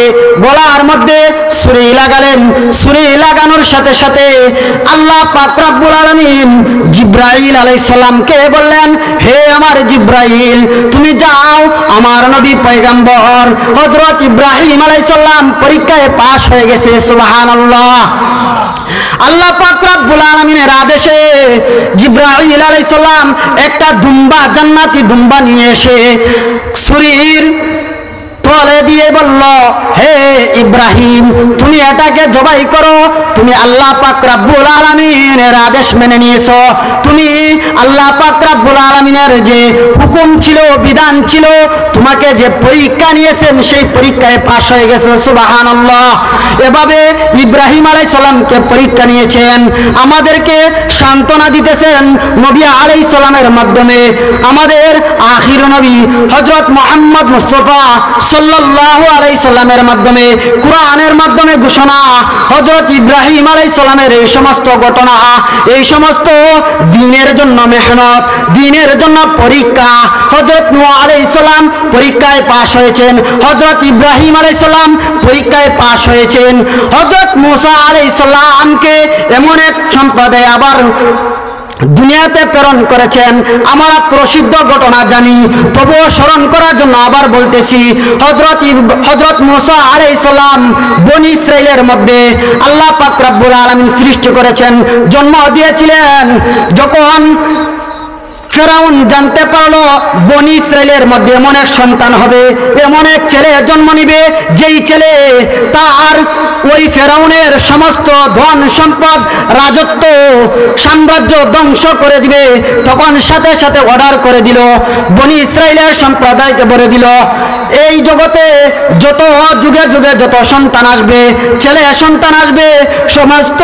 গলার মধ্যে ছুরি লাগালেন। ছুরি লাগানোর সাথে সাথে আল্লাহ পাক রব্বুল আলামিন জিবরাইল আলাইহিস সালামকে বললেন, হে আমার জিবরাইল, তুমি যাও, আমার নবী পয়গম্বর হযরত ইব্রাহিম আলাইহিস সালাম পরীক্ষায় পাশ হয়ে গেছে। সুবহানাল্লাহ। আল্লাহ পাক রব্বুল আলামিনের আদেশে জিবরাইল আলাইহিস সালাম একটা দুম্বা, জান্নাতি দুম্বা নিয়ে এসে ছুরির তলে দিয়ে বলল, হে ইব্রাহিম, তুমি এটাকে জবাই করো। তুমি আল্লাহ পাক রব্বুল আলামিনের আদেশ মেনে নিয়েছো, তুমি আল্লাহ পাক রব্বুল আলামিনের যে হুকুম ছিল, বিধান ছিল, তোমাকে যে পরীক্ষা নিয়েছেন সেই পরীক্ষায় পাশ হয়ে গেছো। সুবহানাল্লাহ। এভাবে ইব্রাহিম আলাইহিস সালামকে পরীক্ষা নিয়েছেন, আমাদেরকে সান্ত্বনা দিতেছেন নবী আলাইহিস সালামের মাধ্যমে। আমাদের আখির নবী হযরত মুহাম্মদ মুস্তাফা সাল্লাল্লাহু আলাইহি সাল্লামের মাধ্যমে, কুরআনের মাধ্যমে ঘোষণা, হযরত ইব্রাহিম আলাইহিস সালামের এই সমস্ত ঘটনা, এই সমস্ত দ্বীনের জন্য মেহনত, দ্বীনের জন্য পরীক্ষা। হযরত নূহ আলাইহিস সালাম পরীক্ষায় পাশ হয়েছেন, হযরত ইব্রাহিম আলাইহিস সালাম পরীক্ষায় পাশ হয়েছেন, হযরত মুসা আলাইহিস সালামকে এমন এক সম্প্রদায় আবার দুনিয়াতে প্রেরণ করেছেন। আমরা প্রসিদ্ধ ঘটনা জানি, তবুও স্মরণ করার জন্য আবার বলতেছি। হযরত মুসা আলাইহিস সালাম বনী ইসরাইলের মধ্যে আল্লাহ পাক রব্বুল আলামিন সৃষ্টি করেছেন, জন্ম দিয়েছিলেন। যখন ফেরাউন জানতে পারলো বনি ইসরাইলের মধ্যে এমন এক সন্তান হবে, এমন এক ছেলে জন্ম নিবে যেই ছেলে তার ওই ফেরাউনের সমস্ত ধন সম্পদ রাজত্ব সাম্রাজ্য ধ্বংস করে দিবে। তখন সাথে সাথে অর্ডার করে দিল, বনি ইসরাইলের সম্প্রদায়কে বলে দিল, এই জগতে যত যুগে যুগে যত সন্তান আসবে, ছেলে সন্তান আসবে, সমস্ত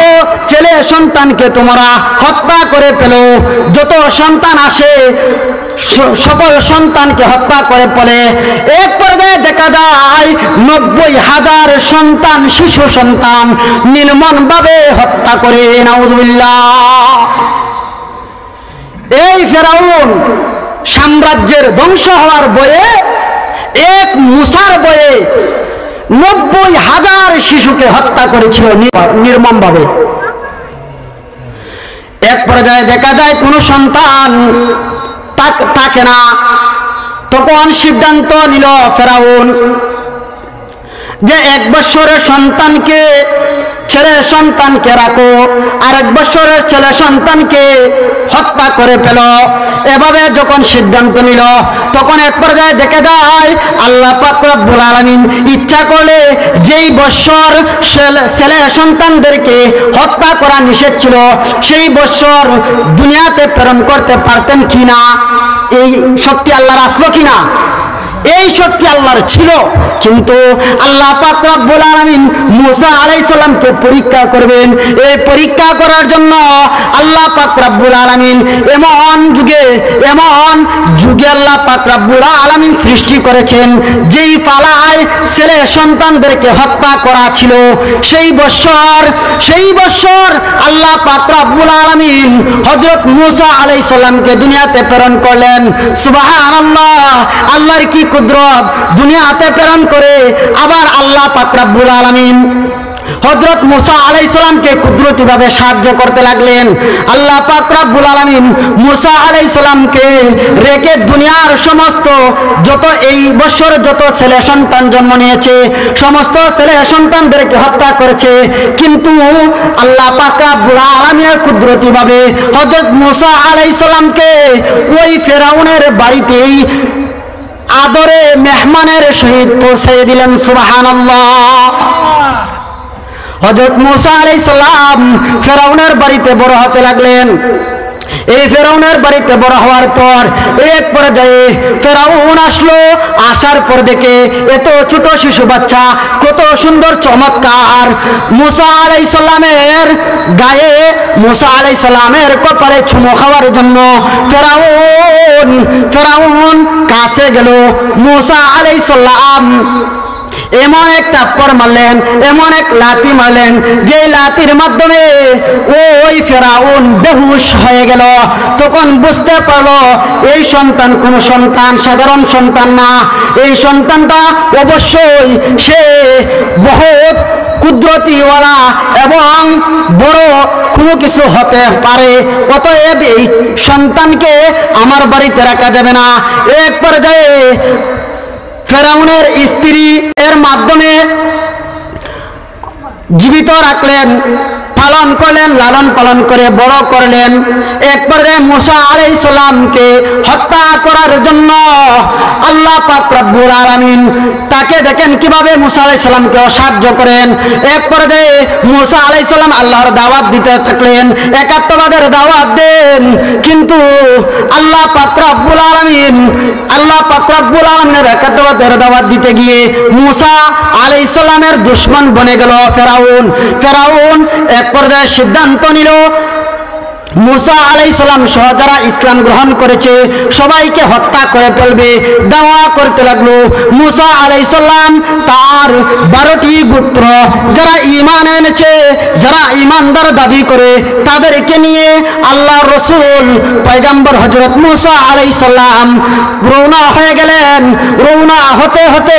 ছেলে সন্তানকে তোমরা হত্যা করে ফেলো। যত সন্তান আসে সকল সন্তানকে হত্যা করে ফেলে। এক পর্যায়ে দেখা যায় 90,000 সন্তান, শিশু সন্তান নির্মমভাবে হত্যা করে। নাউজুবিল্লাহ। এই ফেরাউন সাম্রাজ্যের ধ্বংস হওয়ার বয়ে, এক মুসার বয়ে 90,000 শিশুকে হত্যা করেছিল নির্মমভাবে। এক পর্যায়ে দেখা যায় কোনো সন্তান থাকে না। তখন সিদ্ধান্ত নিল ফেরাউন যে 1 বছরের সন্তানকে, ছেলে সন্তানকে রাখো, আর 1 বছরের ছেলে সন্তানকে হত্যা করে ফেল। এভাবে যখন সিদ্ধান্ত নিল, তখন এক পর্যায়ে দেখে যায় আল্লাহ পাক রব্বুল আলামিন ইচ্ছা করলে যেই বছর ছেলে সন্তানদেরকে হত্যা করা নিষেধ ছিল, সেই বছর দুনিয়াতে প্রেরণ করতে পারতেন কিনা, এই শক্তি আল্লাহর আসলো কিনা? এই শক্তি আল্লাহর ছিল, কিন্তু আল্লাহ পাক রব্বুল আলামিন মুসা আলাইহিস সালামকে পরীক্ষা করবেন। এই পরীক্ষা করার জন্য আল্লাহ পাক রব্বুল আলামিন এমন যুগে আল্লাহ পাক রব্বুল আলামিন সৃষ্টি করেছেন, যেই পালায় ছেলে সন্তানদেরকে হত্যা করা ছিল, সেই বছর আল্লাহ পাক রব্বুল আলামিন হযরত মুসা আলাইহিস সালামকে দুনিয়াতে প্রেরণ করলেন। সুবহানাল্লাহ, আল্লাহর কি কুদরত! দুনিয়াতে প্রেরণ করে আবার আল্লাহ পাক রব্বুল আলামিন হযরত মুসা আলাইহিস সালামকে কুদরতিভাবে সাহায্য করতে লাগলেন। আল্লাহ পাক রব্বুল আলামিন মুসা আলাইহিস সালামকে রেখে দুনিয়ার সমস্ত এই বছর যত ছেলে সন্তান জন্ম নিয়েছে, সমস্ত ছেলে সন্তানদেরকে হত্যা করেছে। কিন্তু আল্লাহ পাক রব্বুল আলামিনের কুদরতিভাবে হযরত মুসা আলাইহিস সালামকে ওই ফেরাউনের বাড়িতেই আদরে মেহমানের সহিত পৌঁছে দিলেন। সুবহানাল্লাহ। হযরত মুসা আলাইহিস সালাম ফেরাউনের বাড়িতে বড় হতে লাগলেন। এই ফেরাউনের বাড়িতে বড় হওয়ার পর এক পর্যায়ে ফেরাউন আসলো। আসার পর দেখে এত ছোট শিশু বাচ্চা, কত সুন্দর চমৎকার। মুসা আলাইহিস সালামের গায়ে, মুসা আলাইহিস সালামের কপালে চুমো খাওয়ার জন্য ফেরাউন কাছে গেল। মুসা আলাইহিস সালাম এমন এক থাপ্পড় মারলেন, এমন এক লাথি মারলেন, যে লাথির মাধ্যমে ওই ফেরাউন বেহুশ হয়ে গেল। তখন বুঝতে পারলো এই সন্তান কোন সন্তান, সাধারণ সন্তান না। এই সন্তানটা অবশ্যই সে বহুত কুদরতিওয়ালা এবং বড় কোনো কিছু হতে পারে। অতএব এই সন্তানকে আমার বাড়িতে রাখা যাবে না। এক পর্যায়ে ফেরাউনের স্ত্রী এর মাধ্যমে জীবিত রাখলেন, পালন করলেন, লালন পালন করে বড় করলেন। এক পর্যায়ে মুসা আলাইহিস সালামকে হত্যা করার জন্য আল্লাহ পাক রব্বুল আলামিন তাকে দেখেন কিভাবে মুসা আলাইহিস সালামকে সাহায্য করেন। এক পর্যায়ে মুসা আলাইহিস সালাম আল্লাহর দাওয়াত দিতে থাকলেন, একাত্মবাদের দাওয়াত দেন। কিন্তু আল্লাহ পাক রব্বুল আলামিনের একাত্মবাদের দাওয়াত দিতে গিয়ে মুসা আলাইহিস সালামের দুশমন বনে গেল ফেরাউন। এক পর্যায়ে সিদ্ধান্ত নিল মুসা আলাইহিস সালাম সহ যারা ইসলাম গ্রহণ করেছে সবাইকে হত্যা করে ফেলবে। দাওয়া করতে লাগলো। মুসা আলাইহিস সালাম তার 12টি গোত্র যারা ঈমান এনেছে, যারা ঈমানদার দাবি করে, তাদেরকে নিয়ে আল্লাহর রাসূল পয়গম্বর হযরত মুসা আলাইহিস সালাম রওনা হয়ে গেলেন। রওনা হতে হতে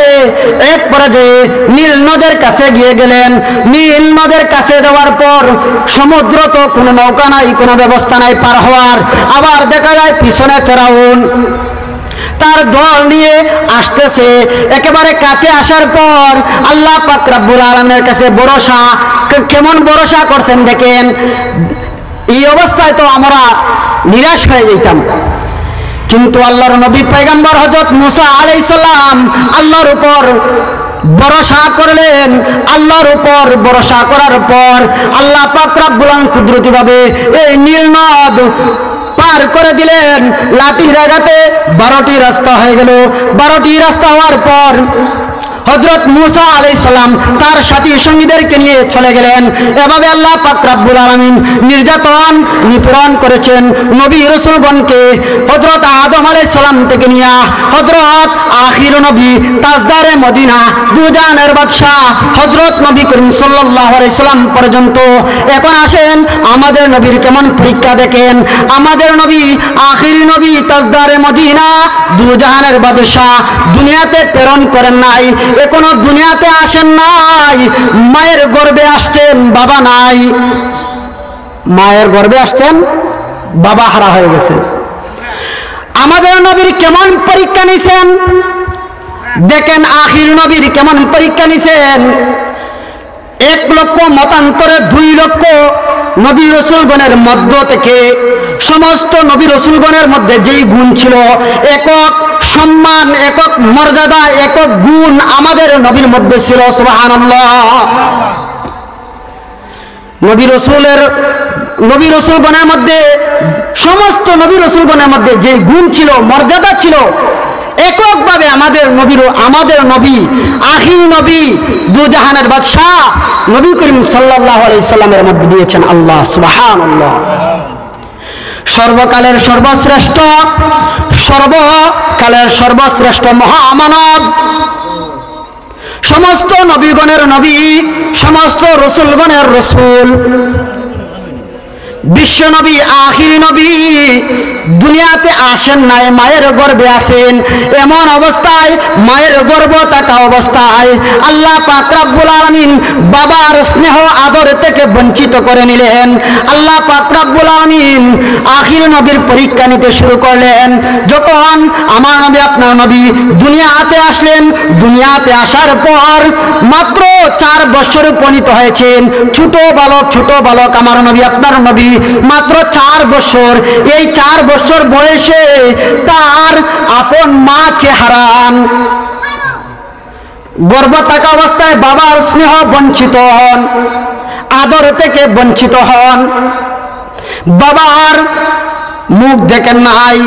এক পর্যায়ে নীল নদের কাছে গিয়ে গেলেন। নীল নদের কাছে যাওয়ার পর সমুদ্র তো কোনো নৌকা নাই, কোনো ব্যবস্থা নাই পার হওয়ার। আবার দেখা যায় পিছনে ফেরাউন তার দল নিয়ে আসতেছে। একেবারে কাছে আসার পর আল্লাহ পাক রব্বুল আলামিনের কাছে ভরসা, কেমন ভরসা করছেন দেখেন। এই অবস্থায় তো আমরা নিরাশ হয়ে যেতাম। কিন্তু আল্লাহর নবী পয়গম্বর হযরত মুসা আলাইহিস সালাম আল্লাহর উপর ভরসা করলেন। আল্লাহর উপর ভরসা করার পর আল্লাহ পাক রব্বুল আলামিন কুদরতিভাবে এই নীল নদ পার করে দিলেন। লাঠির আঘাতে 12টি রাস্তা হয়ে গেল। 12টি রাস্তা হওয়ার পর হযরত মুসা আলাইহিস সালাম তার সাথী সঙ্গীদেরকে নিয়ে চলে গেলেন। এভাবে আল্লাহ পাক রব্বুল আলামিন নির্যাতন নিপীড়ন করেছেন নবী রাসূলগণকে। হযরত আদম আলাইহিস সালাম থেকে নিয়ে হযরত আখির নবী তাজদারে মদিনা দুজাহানের বাদশা হযরত নবী করিম সাল্লাল্লাহু আলাইহি সাল্লাম পর্যন্ত। এখন আসেন আমাদের নবীর কেমন পরীক্ষা দেখেন। আমাদের নবী আখির নবী তাজদারে মদিনা দুজাহানের বাদশা দুনিয়াতে প্রেরণ করেন নাই, এখনো দুনিয়াতে আসেন নাই। মায়ের গর্ভে আসছেন, বাবা নাই। মায়ের গর্ভে আসছেন, বাবা হারা হয়ে গেছে। আমাদের নবীর কেমন পরীক্ষা নিছেন দেখেন। আখির নবীর কেমন পরীক্ষা নিছেন। 1 লক্ষ মতান্তরে 2 লক্ষ নবী রাসূলগণের মধ্য থেকে সমস্ত নবী রাসূলগণের মধ্যে যেই গুণ ছিল, একক সম্মান, একক মর্যাদা, একক গুণ আমাদের নবীর মধ্যে ছিল। সুবহানাল্লাহ। নবী রাসূলগণের মধ্যে সমস্ত নবী রাসূলগণের মধ্যে যে গুণ ছিল, মর্যাদা ছিল, এককভাবে আমাদের নবী আখির নবী দুজাহানের বাদশা নবী করিম সাল্লাল্লাহু আলাইহি সাল্লামের মধ্যে দিয়েছেন আল্লাহ। সুবহানাল্লাহ। সর্বকালের সর্বশ্রেষ্ঠ মহামানব, সমস্ত নবীগণের নবী, সমস্ত রসুলগণের রসুল, বিশ্ব নবী আখির নবী দুনিয়াতে আসেন নাই, মায়ের গর্ভে আছেন। এমন অবস্থায়, মায়ের গর্ভ থাকা অবস্থায় আল্লাহ পাক রব্বুল আলামিন বাবার স্নেহ আদর থেকে বঞ্চিত করে নিলেন। আল্লাহ পাক রব্বুল আলামিন আখির নবীর পরীক্ষা নিতে শুরু করলেন। যখন আমার নবী আপনার নবী দুনিয়াতে আসলেন, দুনিয়াতে আসার পর মাত্র 4 বছর উপনীত হয়েছেন। ছোট বালক আমার নবী আপনার নবী মাত্র 4 বছর। এই 4 বছর বয়সে তার আপন মাকে হারান। গর্ভ থাকা অবস্থায় বাবার স্নেহ বঞ্চিত হন, আদর থেকে বঞ্চিত হন। বাবার মুখ দেখেন নাই,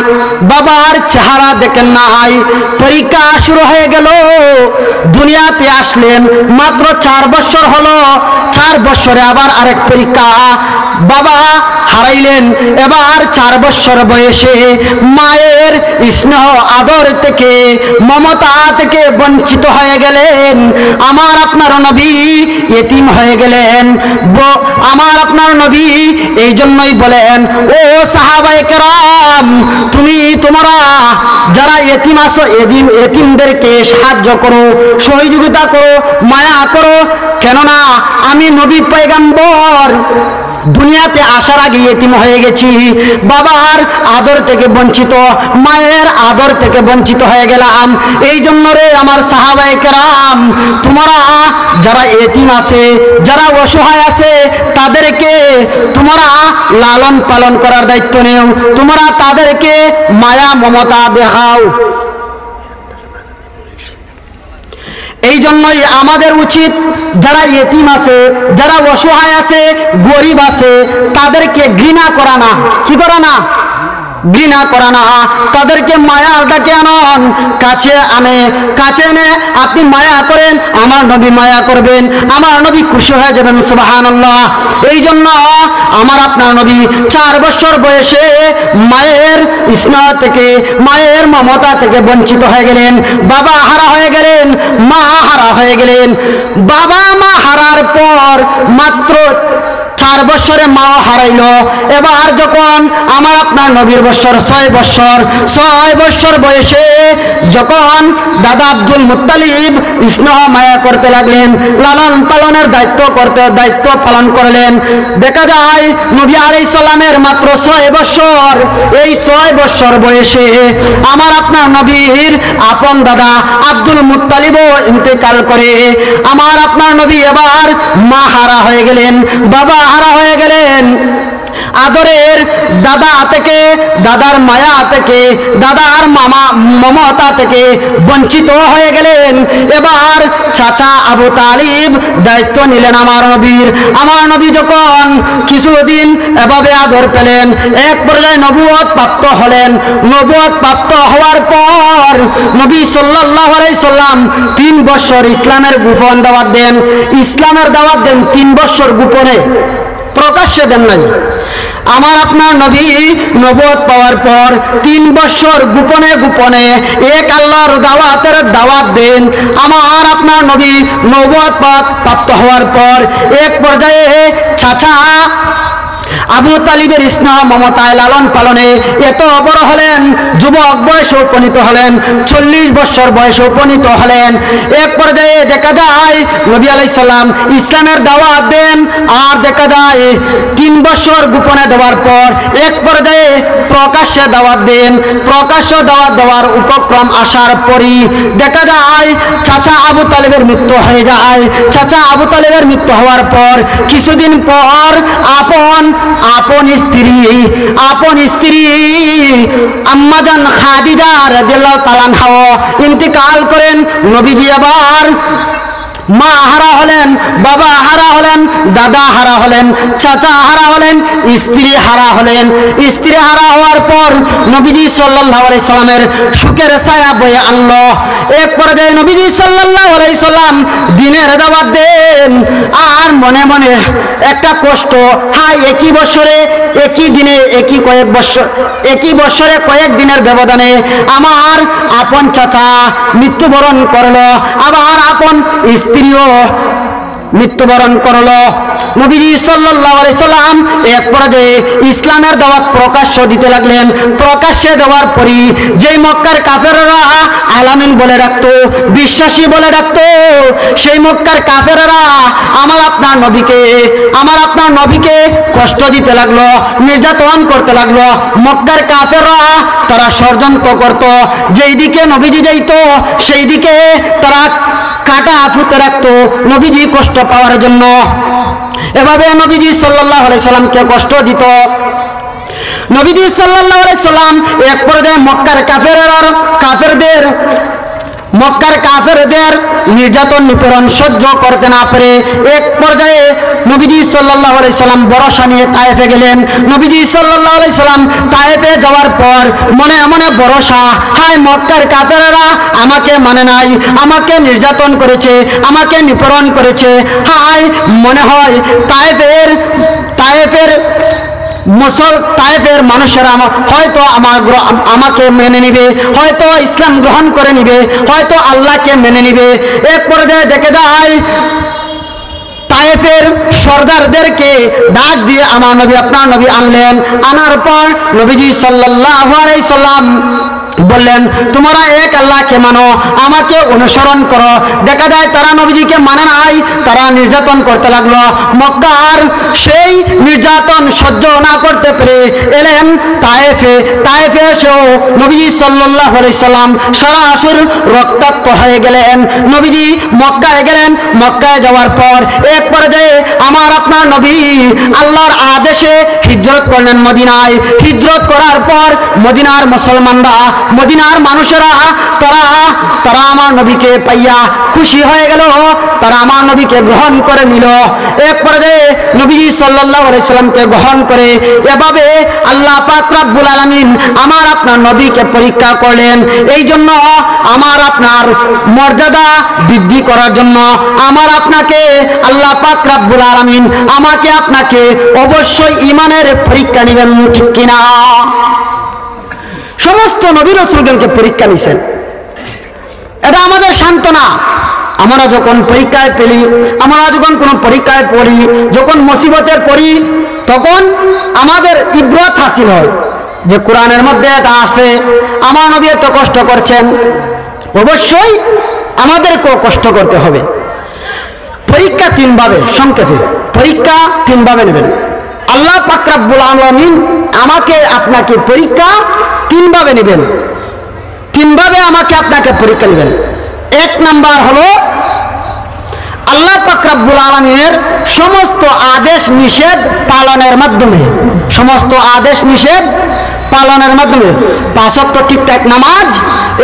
বাবার চেহারা দেখেন নাই। পরীক্ষা শুরু হয়ে গেল। দুনিয়াতে আসলেন, মাত্র 4 বছর হলো। 4 বছরে আবার আরেক পরীক্ষা। বাবা হারাইলেন। এবার 4 বছর বয়সে মায়ের স্নেহ আদর থেকে, মমতা থেকে বঞ্চিত হয়ে গেলেন। আমার আপনার নবী এতিম হয়ে গেলেন। আমার আপনার নবী এই জন্যই বলেন, ও সাহাবায়ে কেরাম, তোমরা যারা এতিম আছো, এতিমদেরকে সাহায্য করো, সহযোগিতা করো, মায়া করো। কেননা আমি নবী পয়গম্বর দুনিয়াতে আসার আগে এতিম হয়ে গেছি। বাবার আদর থেকে বঞ্চিত, মায়ের আদর থেকে বঞ্চিত হয়ে গেলাম। এই জন্য রে আমার সাহাবায়ে কেরাম, তোমরা যারা এতিম আছে, যারা অসহায় আছে, তাদেরকে তোমরা লালন পালন করার দায়িত্ব নেও। তোমরা তাদেরকে মায়া মমতা দেখাও। এই জন্যই আমাদের উচিত যারা এতিম আছে, যারা অসহায় আছে, গরিব আছে, তাদেরকে ঘৃণা করা না। কি করা না? ঘৃণা করা না। তাদেরকে মায়ার ডাকে আনন, কাছে এনে আপনি মায়া করেন, আমার নবী মায়া করবেন, আমার নবী খুশি হয়ে যাবেন। সুবহানাল্লাহ। এই জন্য আমার আপনার নবী 4 বছর বয়সে মায়ের স্নেহ থেকে, মায়ের মমতা থেকে বঞ্চিত হয়ে গেলেন। বাবা হারা হয়ে গেলেন, মা হারা হয়ে গেলেন। বাবা মা হারার পর মাত্র 4 বছরে মাও হারাইল। এবার যখন আমার আপনার নবীর বছর 6 বছর বয়সে যখন দাদা আব্দুল মুত্তালিব স্নেহ মায়া করতে লাগলেন, লালন পালনের দায়িত্ব পালন করলেন। দেখা যায় নবী আলাইহিস সালামের মাত্র 6 বছর। এই 6 বছর বয়সে আমার আপনার নবীর আপন দাদা আব্দুল মুত্তালিবও ইন্তেকাল করে। আমার আপনার নবী এবার মা হারা হয়ে গেলেন, বাবা হারা হয়ে গেলেন। আদরের দাদা থেকে, দাদার মায়া থেকে, দাদার মমতা থেকে বঞ্চিত হয়ে গেলেন। এবার চাচা আবু তালিব দায়িত্ব নিলেন আমার নবীর। আমার নবী যখন কিছুদিন এভাবে আদর পেলেন, এক পর্যায়ে নবুয়ত প্রাপ্ত হলেন। নবুয়ত প্রাপ্ত হওয়ার পর নবী সাল্লাল্লাহু আলাইহি সাল্লাম 3 বছর ইসলামের গোপন দাওয়াত দেন। ইসলামের দাওয়াত দেন 3 বছর গোপনে, প্রকাশ্যে দেন নাই। আমার আপনার নবী নবুয়ত পাওয়ার পর 3 বছর গোপনে গোপনে এক আল্লাহর দাওয়াতের দাওয়াত দেন। আমার আপনার নবী নবুয়ত প্রাপ্ত হওয়ার পর এক পর্যায়ে চাচা আবু তালিবের স্নেহ মমতায় লালন পালনে এত বড় হলেন, যুবক বয়সে উপনীত হলেন, 40 বছর বয়সে উপনীত হলেন। এক পর্যায়ে দেখা যায় নবী আলাইহিস সালাম ইসলামের দাওয়াত দেন, আর দেখা যায় 3 বছর গোপনে দেওয়ার পর এক পর্যায়ে প্রকাশ্যে দাওয়াত দেন। প্রকাশ্য দাওয়াত দেওয়ার উপক্রম আসার পরই দেখা যায় চাচা আবু তালিবের মৃত্যু হয়ে যায়। চাচা আবু তালিবের মৃত্যু হওয়ার পর কিছুদিন পর আপন স্ত্রী আম্মাজান খাদিজা রাদিয়াল্লাহু তাআলা আনহা ইন্তেকাল করেন। নবীজি আবার মা হারা হলেন, বাবা হারা হলেন, দাদা হারা হলেন, চাচা হারা হলেন, স্ত্রী হারা হলেন। স্ত্রী হারা হওয়ার পর নবীজি সাল্লাল্লাহু আলাইহি সাল্লামের সুখের ছায়া বয়ে আনলো। এক পর্যায়ে নবীজি সাল্লাল্লাহু আলাইহি সাল্লাম দিনের দাওয়াত দেন, আর মনে মনে একটা কষ্ট, হাই একই বছরে একই দিনে একই বছরে কয়েক দিনের ব্যবধানে আমার আপন চাচা মৃত্যুবরণ করলো, আবার আপন স্ত্রীও মৃত্যুবরণ করলো। নবীজি সাল্লাল্লাহু আলাইহি সাল্লাম এক পর্যায়ে ইসলামের দাওয়াত প্রকাশ্য দিতে লাগলেন। প্রকাশ্যে দেওয়ার পরই যেই মক্কার কাফেররা আলামিন বলে ডাকতো, বিশ্বাসী বলে ডাকতো, সেই মক্কার কাফেররা আমার আপনার নবীকে কষ্ট দিতে লাগলো, নির্যাতন করতে লাগলো। মক্কার কাফেররা তারা ষড়যন্ত্র করত, যেই দিকে নবীজি যাইতো সেই দিকে তারা কাটা ফুতে রাখতো নবীজি কষ্ট পাওয়ার জন্য। এভাবে নবীজি সাল্লাল্লাহু আলাইহি সাল্লামকে কষ্ট দিত। নবীজি সাল্লাল্লাহু আলাইহি সাল্লাম এক পর্যায়ে মক্কার কাফেরদের নির্যাতন নিপীড়ন সহ্য করতে না পেরে এক পর্যায়ে নবীজি সাল্লাল্লাহু আলাইহি সাল্লাম ভরসা নিয়ে তায়েফে গেলেন। নবীজি সাল্লাল্লাহু আলাইহি সাল্লাম তায়েফে যাওয়ার পর মনে মনে ভরসা, হায় মক্কার কাফেররা আমাকে মানে নাই, আমাকে নির্যাতন করেছে, আমাকে নিপীড়ন করেছে, হায় মনে হয় তায়েফের মানুষেরা হয়তো আমাকে মেনে নিবে, হয়তো ইসলাম গ্রহণ করে নিবে, হয়তো আল্লাহকে মেনে নিবে। এক পর্যায়ে দেখে যায় তায়েফের সর্দারদেরকে ডাক দিয়ে আমার নবী আপনার নবী আনলেন। আনার পর নবীজি সাল্লাল্লাহু আলাইহি সাল্লাম বললেন, তোমরা এক আল্লাহকে মানো, আমাকে অনুসরণ করো। দেখা যায় তারা নবীজিকে মানে নাই, তারা নির্যাতন করতে লাগলো। মক্কার সেই নির্যাতন সহ্য না করতে পেরে এলেন তায়েফে এসেও নবীজি সাল্লাল্লাহু আলাইহি সাল্লাম সরাসর রক্তাক্ত হয়ে গেলেন। নবীজি মক্কায় গেলেন। মক্কায় যাওয়ার পর এক পর্যায়ে আমার আপনার নবী আল্লাহর আদেশে হিজরত করলেন মদিনায়। হিজরত করার পর মদিনার মুসলমানরা, মদিনার মানুষেরা তারা আমার নবীকে পাইয়া খুশি হয়ে গেল, তারা আমার নবীকে গ্রহণ করে নিল। এক পর্যায়ে নবীজি সাল্লাল্লাহু আলাইহি সাল্লামকে গ্রহণ করে এভাবে আল্লাহ পাক রব্বুল আলামিন আমার আপনার নবীকে পরীক্ষা করলেন। এই জন্য আমার আপনার মর্যাদা বৃদ্ধি করার জন্য আমার আপনাকে আল্লাহ পাক রব্বুল আলামিন আমাকে আপনাকে অবশ্যই ঈমানের পরীক্ষা নেবেন, ঠিক কিনা? সমস্ত নবী রাসূলগণকে পরীক্ষা নিছেন। এটা আমাদের সান্ত্বনা। আমরা যখন পরীক্ষায় পেলি, আমরা যখন কোনো পরীক্ষায় পড়ি, যখন মুসিবতের পড়ি, তখন আমাদের ইবরত হাসিল হয় যে কোরআনের মধ্যে এটা আছে, আমার নবী এত কষ্ট করছেন, অবশ্যই আমাদেরকেও কষ্ট করতে হবে। পরীক্ষা 3 ভাবে, সংক্ষেপে পরীক্ষা 3 ভাবে নেবেন। আল্লাহ পাক রব্বুল আলামিন আমাকে আপনাকে পরীক্ষা 3 ভাবে নেবেন। 3 ভাবে আমাকে আপনাকে পরীক্ষা নেবেন। 1 নাম্বার হলো আল্লাহ পাক রব্বুল আলামিনের সমস্ত আদেশ নিষেধ পালনের মাধ্যমে, সমস্ত আদেশ নিষেধ পালনের মাধ্যমে 5 ওয়াক্ত ঠিকঠাক নামাজ,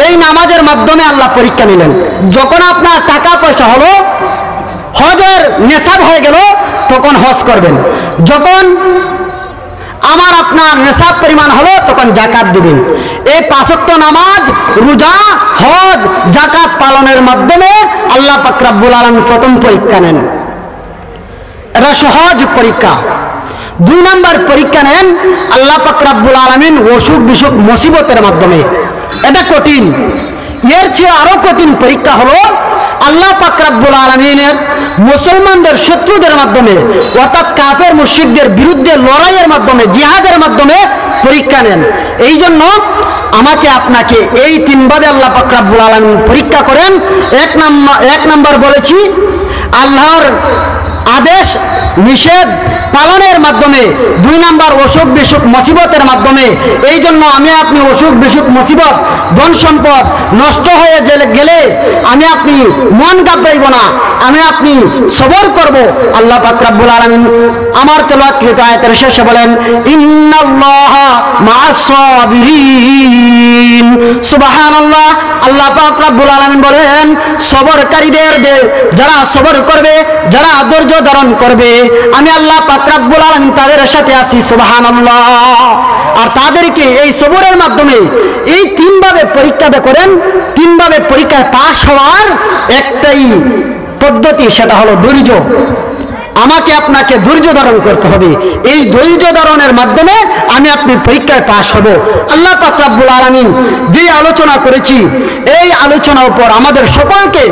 এই নামাজের মাধ্যমে আল্লাহ পরীক্ষা নিলেন। যখন আপনার টাকা পয়সা হলো, হজের নেশাব হয়ে গেল, তখন হজ করবেন। যখন আমার আপনার নেশাব পরিমাণ হলো, তখন জাকাত দিবেন। এই 5 ওয়াক্ত নামাজ, রোজা, হজ, জাকাত পালনের মাধ্যমে আল্লাহ পাক রব্বুল আলামিন প্রথম পরীক্ষা নেন। এটা সহজ পরীক্ষা। 2 নাম্বার পরীক্ষা নেন আল্লাহ পাক রব্বুল আলামিন অসুখ বিসুখ মুসিবতের মাধ্যমে। এটা কঠিন। এর চেয়ে আরো কঠিন পরীক্ষা হলো আল্লাহ পাক রব্বুল আলামিনের মুসলমানদের শত্রুদের মাধ্যমে, অর্থাৎ কাফের মুশরিকদের বিরুদ্ধে লড়াইয়ের মাধ্যমে, জিহাদের মাধ্যমে পরীক্ষা নেন। এই জন্য আমাকে আপনাকে এই 3 ভাবে আল্লাহ পাক রব্বুল আলামিন পরীক্ষা করেন। এক নাম্বার বলেছি আল্লাহর আদেশ নিষেধ পালনের মাধ্যমে, 2 নাম্বার অসুখ বিসুখ মুসিবতের মাধ্যমে। এই জন্য আমি আপনি অসুখ বিসুখ মুসিবত, ধন সম্পদ নষ্ট হয়ে গেলে আমি আপনি মন ঘাবড়াইব না, আমি আপনি সবর করব। আল্লাহ পাক রব্বুল আলামিন আমার তেলাওয়াতকৃত আয়াতের শেষে বলেন, ইন্নাল্লাহা মা'আস সাবিরিন। সুবহানাল্লাহ। আল্লাহ পাক রব্বুল আলামিন বলেন, সবরকারীদের, যারা সবর করবে, যারা ধৈর্য ধারণ করবে, আমি আল্লাহ পাক রব্বুল আলামিন তাদের সাথে আছি। সুবহানাল্লাহ। আর তাদেরকে এই সবরের মাধ্যমে এই 3 ভাবে পরীক্ষা করেন। 3 ভাবে পরীক্ষায় পাশ হওয়ার একটাই পদ্ধতি, সেটা হলো ধৈর্য। আমাকে আপনাকে ধৈর্য ধারণ করতে হবে। এই ধৈর্য ধারণের মাধ্যমে আমি আপনি পরীক্ষায় পাশ হব। আল্লাহ পাক রব্বুল আলামিন যে আলোচনা করেছি, এই আলোচনার উপর আমাদের সকলকে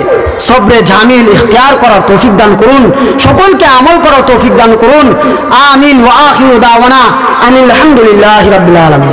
সবরে জামিল ইখতিয়ার করার তৌফিক দান করুন, সকলকে আমল করার তৌফিক দান করুন। আমিন। ওয়া আখিরু দাওয়ানা আনিল হামদুলিল্লাহি রাব্বিল আলামিন।